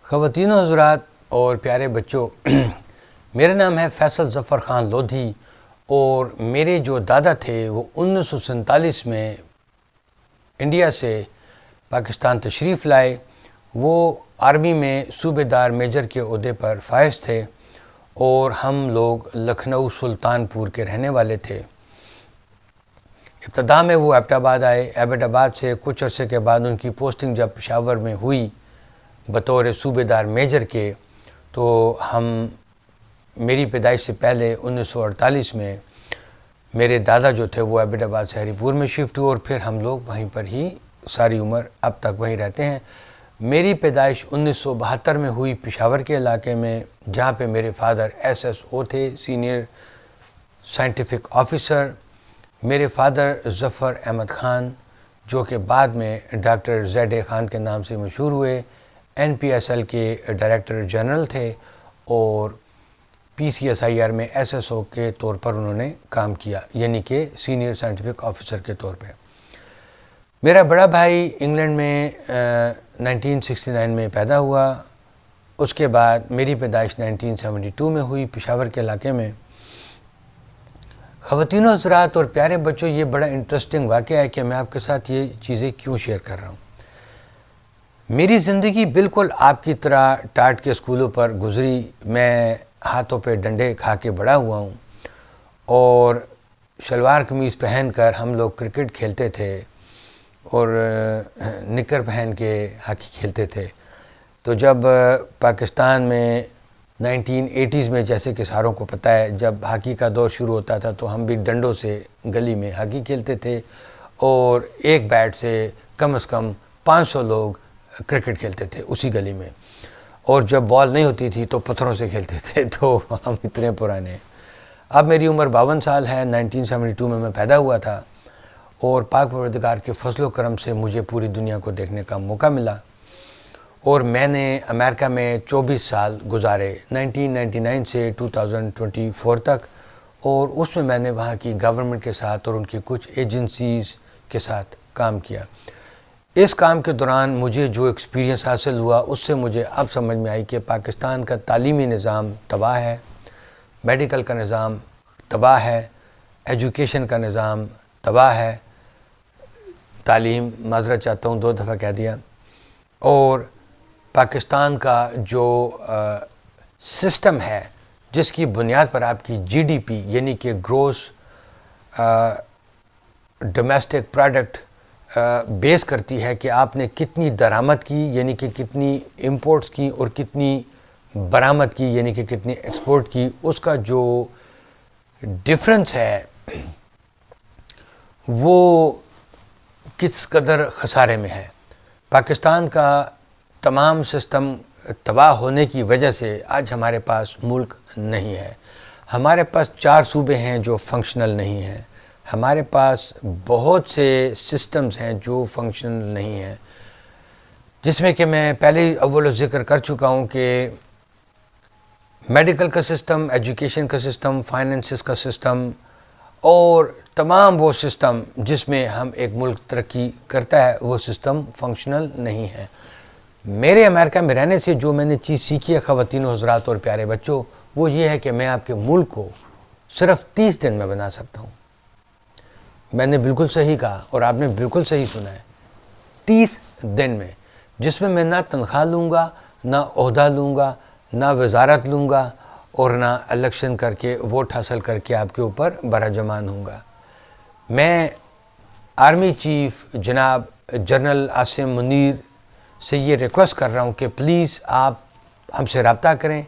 خواتین و حضرات اور پیارے بچوں، میرا نام ہے فیصل ظفر خان لودھی اور میرے جو دادا تھے وہ 1947 میں انڈیا سے پاکستان تشریف لائے۔ وہ آرمی میں صوبے دار میجر کے عہدے پر فائز تھے اور ہم لوگ لکھنؤ سلطان پور کے رہنے والے تھے۔ ابتدا میں وہ ایبٹ آباد آئے۔ ایبٹ آباد سے کچھ عرصے کے بعد ان کی پوسٹنگ جب پشاور میں ہوئی بطور صوبے دار میجر کے، تو میری پیدائش سے پہلے 1948 میں میرے دادا جو تھے وہ ایبٹ آباد سے ہری پور میں شفٹ ہوئے اور پھر ہم لوگ وہیں پر ہی ساری عمر اب تک وہیں رہتے ہیں۔ میری پیدائش 1972 میں ہوئی پشاور کے علاقے میں، جہاں پہ میرے فادر SSO تھے، سینئر سائنٹیفک آفیسر۔ میرے فادر ظفر احمد خان جو کہ بعد میں ڈاکٹر ZA خان کے نام سے مشہور ہوئے، NPSL کے ڈائریکٹر جنرل تھے اور PCSIR میں SSO کے طور پر انہوں نے کام کیا، یعنی کہ سینئر سائنٹیفک آفیسر کے طور پہ۔ میرا بڑا بھائی انگلینڈ میں 1969 میں پیدا ہوا۔ اس کے بعد میری پیدائش 1972 میں ہوئی پشاور کے علاقے میں۔ خواتین و حضرات اور پیارے بچوں، یہ بڑا انٹرسٹنگ واقعہ ہے کہ میں آپ کے ساتھ یہ چیزیں کیوں شیئر کر رہا ہوں۔ میری زندگی بالکل آپ کی طرح ٹاٹ کے اسکولوں پر گزری۔ میں ہاتھوں پہ ڈنڈے کھا کے بڑا ہوا ہوں اور شلوار قمیض پہن کر ہم لوگ کرکٹ کھیلتے تھے اور نکر پہن کے ہاکی کھیلتے تھے۔ تو جب پاکستان میں 1980s میں، جیسے کہ ساروں کو پتہ ہے، جب ہاکی کا دور شروع ہوتا تھا تو ہم بھی ڈنڈوں سے گلی میں ہاکی کھیلتے تھے اور ایک بیٹ سے کم از کم 500 لوگ کرکٹ کھیلتے تھے اسی گلی میں، اور جب بال نہیں ہوتی تھی تو پتھروں سے کھیلتے تھے۔ تو ہم اتنے پرانے ہیں۔ اب میری عمر 52 سال ہے۔ 1972 میں پیدا ہوا تھا اور پاک پروردگار کے فضل و کرم سے مجھے پوری دنیا کو دیکھنے کا موقع ملا اور میں نے امریکہ میں 24 سال گزارے، 1999 سے 2024 تک، اور اس میں میں نے وہاں کی گورنمنٹ کے ساتھ اور ان کی کچھ ایجنسیز کے ساتھ کام کیا۔ اس کام کے دوران مجھے جو ایکسپیرینس حاصل ہوا اس سے مجھے اب سمجھ میں آئی کہ پاکستان کا تعلیمی نظام تباہ ہے، میڈیکل کا نظام تباہ ہے، ایجوکیشن کا نظام تباہ ہے، تعلیم، معذرت چاہتا ہوں 2 دفعہ کہہ دیا، اور پاکستان کا جو سسٹم ہے جس کی بنیاد پر آپ کی GDP یعنی کہ گروس ڈومیسٹک پروڈکٹ بیس کرتی ہے کہ آپ نے کتنی درآمد کی، یعنی کہ کتنی امپورٹس کی، اور کتنی برآمد کی، یعنی کہ کتنی ایکسپورٹ کی، اس کا جو ڈفرنس ہے وہ کس قدر خسارے میں ہے۔ پاکستان کا تمام سسٹم تباہ ہونے کی وجہ سے آج ہمارے پاس ملک نہیں ہے۔ ہمارے پاس 4 صوبے ہیں جو فنکشنل نہیں ہیں، ہمارے پاس بہت سے سسٹمز ہیں جو فنکشنل نہیں ہیں، جس میں کہ میں پہلے اول ذکر کر چکا ہوں کہ میڈیکل کا سسٹم، ایجوکیشن کا سسٹم، فائنینسز کا سسٹم اور تمام وہ سسٹم جس میں ہم ایک ملک ترقی کرتا ہے، وہ سسٹم فنکشنل نہیں ہے۔ میرے امریکہ میں رہنے سے جو میں نے چیز سیکھی ہے خواتین و حضرات اور پیارے بچوں، وہ یہ ہے کہ میں آپ کے ملک کو صرف 30 دن میں بنا سکتا ہوں۔ میں نے بالکل صحیح کہا اور آپ نے بالکل صحیح سنا ہے، 30 دن میں، جس میں نہ تنخواہ لوں گا، نہ عہدہ لوں گا، نہ وزارت لوں گا، اور نہ الیکشن کر کے ووٹ حاصل کر کے آپ کے اوپر براجمان ہوں گا۔ میں آرمی چیف جناب جنرل عاصم منیر سے یہ ریکویسٹ کر رہا ہوں کہ پلیز آپ ہم سے رابطہ کریں۔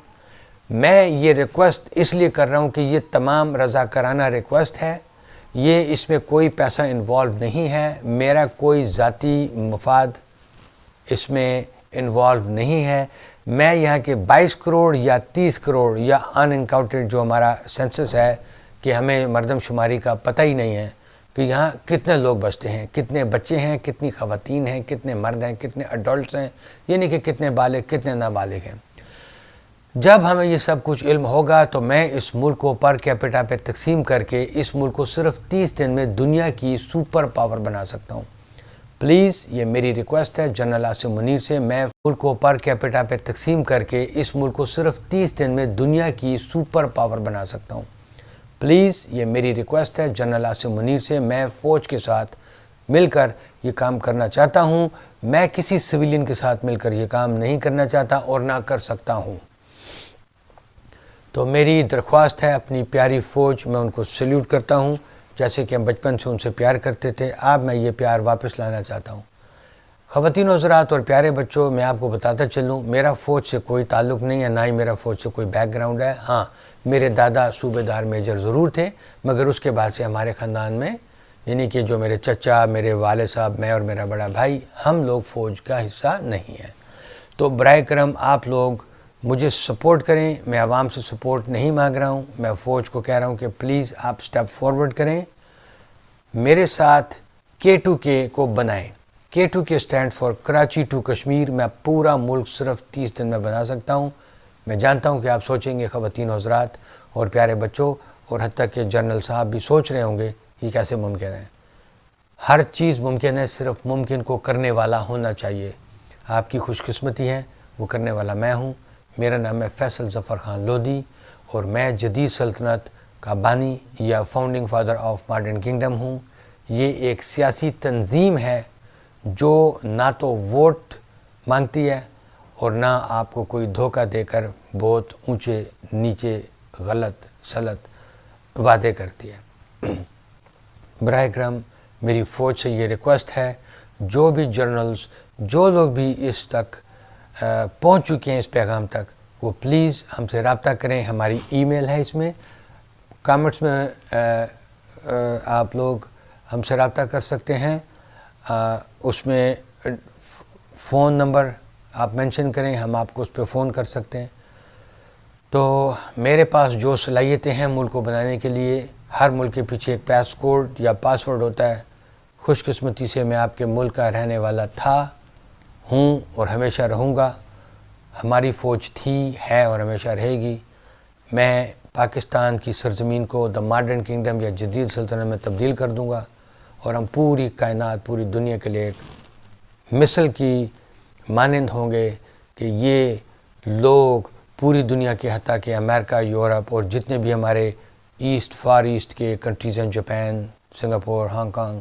میں یہ ریکویسٹ اس لیے کر رہا ہوں کہ یہ تمام رضاکارانہ ریکویسٹ ہے، یہ اس میں کوئی پیسہ انوالو نہیں ہے، میرا کوئی ذاتی مفاد اس میں انوالو نہیں ہے۔ میں یہاں کے 22 کروڑ یا 30 کروڑ یا ان انکاؤنٹڈ جو ہمارا سینسس ہے کہ ہمیں مردم شماری کا پتہ ہی نہیں ہے کہ یہاں کتنے لوگ بستے ہیں، کتنے بچے ہیں، کتنی خواتین ہیں، کتنے مرد ہیں، کتنے اڈلٹس ہیں، یعنی کہ کتنے بالغ کتنے نابالغ ہیں۔ جب ہمیں یہ سب کچھ علم ہوگا تو میں اس ملک کو پر کیپٹا پہ تقسیم کر کے اس ملک کو صرف 30 دن میں دنیا کی سپر پاور بنا سکتا ہوں۔ پلیز یہ میری ریکویسٹ ہے جنرل آصف منیر سے. میں ملک کو پر کیپٹا پہ تقسیم کر کے اس ملک کو صرف 30 دن میں دنیا کی سپر پاور بنا سکتا ہوں. پلیز یہ میری ریکویسٹ ہے جنرل آصف منیر سے. میں فوج کے ساتھ مل کر یہ کام کرنا چاہتا ہوں. میں کسی سویلین کے ساتھ مل کر یہ کام نہیں کرنا چاہتا اور نہ کر سکتا ہوں. تو میری درخواست ہے اپنی پیاری فوج، میں ان کو سیلیوٹ کرتا ہوں جیسے کہ ہم بچپن سے ان سے پیار کرتے تھے. اب میں یہ پیار واپس لانا چاہتا ہوں. خواتین و حضرات اور پیارے بچوں، میں آپ کو بتاتا چلوں، میرا فوج سے کوئی تعلق نہیں ہے، نہ ہی میرا فوج سے کوئی بیک گراؤنڈ ہے. ہاں، میرے دادا صوبے دار میجر ضرور تھے، مگر اس کے بعد سے ہمارے خاندان میں، یعنی کہ جو میرے چچا، میرے والد صاحب، میں اور میرا بڑا بھائی، ہم لوگ فوج کا حصہ نہیں ہیں. تو برائے کرم آپ لوگ مجھے سپورٹ کریں. میں عوام سے سپورٹ نہیں مانگ رہا ہوں، میں فوج کو کہہ رہا ہوں کہ پلیز آپ سٹیپ فارورڈ کریں، میرے ساتھ K2K کو بنائیں. K2K stand for Karachi to Kashmir. میں پورا ملک صرف 30 دن میں بنا سکتا ہوں. میں جانتا ہوں کہ آپ سوچیں گے خواتین و حضرات اور پیارے بچوں، اور حتیٰ کہ جنرل صاحب بھی سوچ رہے ہوں گے یہ کیسے ممکن ہے. ہر چیز ممکن ہے، صرف ممکن کو کرنے والا ہونا چاہیے. آپ کی خوش قسمتی ہے، وہ کرنے والا میں ہوں. میرا نام ہے فیصل ظفر خان لودھی اور میں جدید سلطنت کا بانی یا founding father of modern kingdom ہوں. یہ ایک سیاسی تنظیم ہے جو نہ تو ووٹ مانگتی ہے اور نہ آپ کو کوئی دھوکہ دے کر بہت اونچے نیچے غلط سلط وعدے کرتی ہے. براہ کرم میری فوج سے یہ ریکویسٹ ہے، جو بھی جرنلز، جو لوگ بھی اس تک پہنچ چکے ہیں اس پیغام تک، وہ پلیز ہم سے رابطہ کریں. ہماری ای میل ہے، اس میں کامنٹس میں آپ لوگ ہم سے رابطہ کر سکتے ہیں. اس میں فون نمبر آپ مینشن کریں، ہم آپ کو اس پہ فون کر سکتے ہیں. تو میرے پاس جو صلاحیتیں ہیں ملک کو بنانے کے لیے، ہر ملک کے پیچھے ایک پاس کوڈ یا پاسورڈ ہوتا ہے. خوش قسمتی سے میں آپ کے ملک کا رہنے والا تھا، ہوں اور ہمیشہ رہوں گا. ہماری فوج تھی، ہے اور ہمیشہ رہے گی. میں پاکستان کی سرزمین کو دا ماڈرن کنگڈم یا جدید سلطنت میں تبدیل کر دوں گا اور ہم پوری کائنات، پوری دنیا کے لیے ایک مثل کی مانند ہوں گے کہ یہ لوگ پوری دنیا کے، حتیٰ کہ امریکہ، یورپ اور جتنے بھی ہمارے ایسٹ، فار ایسٹ کے کنٹریز ہیں، Japan, Singapore, Hong Kong,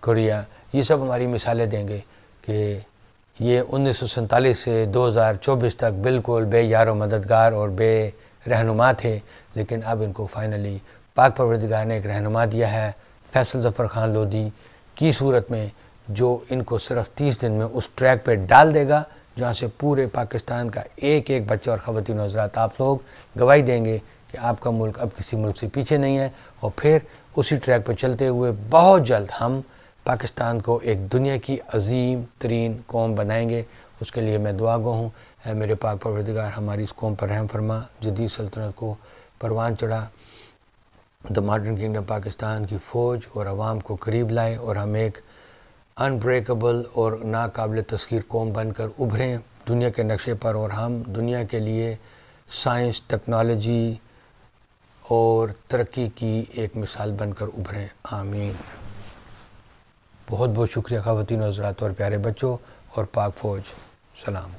Korea, یہ سب ہماری مثالیں دیں گے کہ یہ 1947 سے 2024 تک بالکل بے یار و مددگار اور بے رہنما تھے، لیکن اب ان کو فائنلی پاک پروردگار نے ایک رہنما دیا ہے فیصل ظفر خان لودھی کی صورت میں، جو ان کو صرف 30 دن میں اس ٹریک پہ ڈال دے گا جہاں سے پورے پاکستان کا ایک ایک بچہ اور خواتین و حضرات آپ لوگ گواہی دیں گے کہ آپ کا ملک اب کسی ملک سے پیچھے نہیں ہے. اور پھر اسی ٹریک پہ چلتے ہوئے بہت جلد ہم پاکستان کو ایک دنیا کی عظیم ترین قوم بنائیں گے. اس کے لیے میں دعا گو ہوں. اے میرے پاک پروردگار، ہماری اس قوم پر رحم فرما، جدید سلطنت کو پروان چڑھا، دا ماڈرن کنگڈم پاکستان کی فوج اور عوام کو قریب لائے اور ہم ایک انبریکیبل اور ناقابل تسخیر قوم بن کر ابھریں دنیا کے نقشے پر، اور ہم دنیا کے لیے سائنس، ٹیکنالوجی اور ترقی کی ایک مثال بن کر ابھریں. آمین. بہت بہت شکریہ خواتین و حضرات اور پیارے بچوں اور پاک فوج. سلام.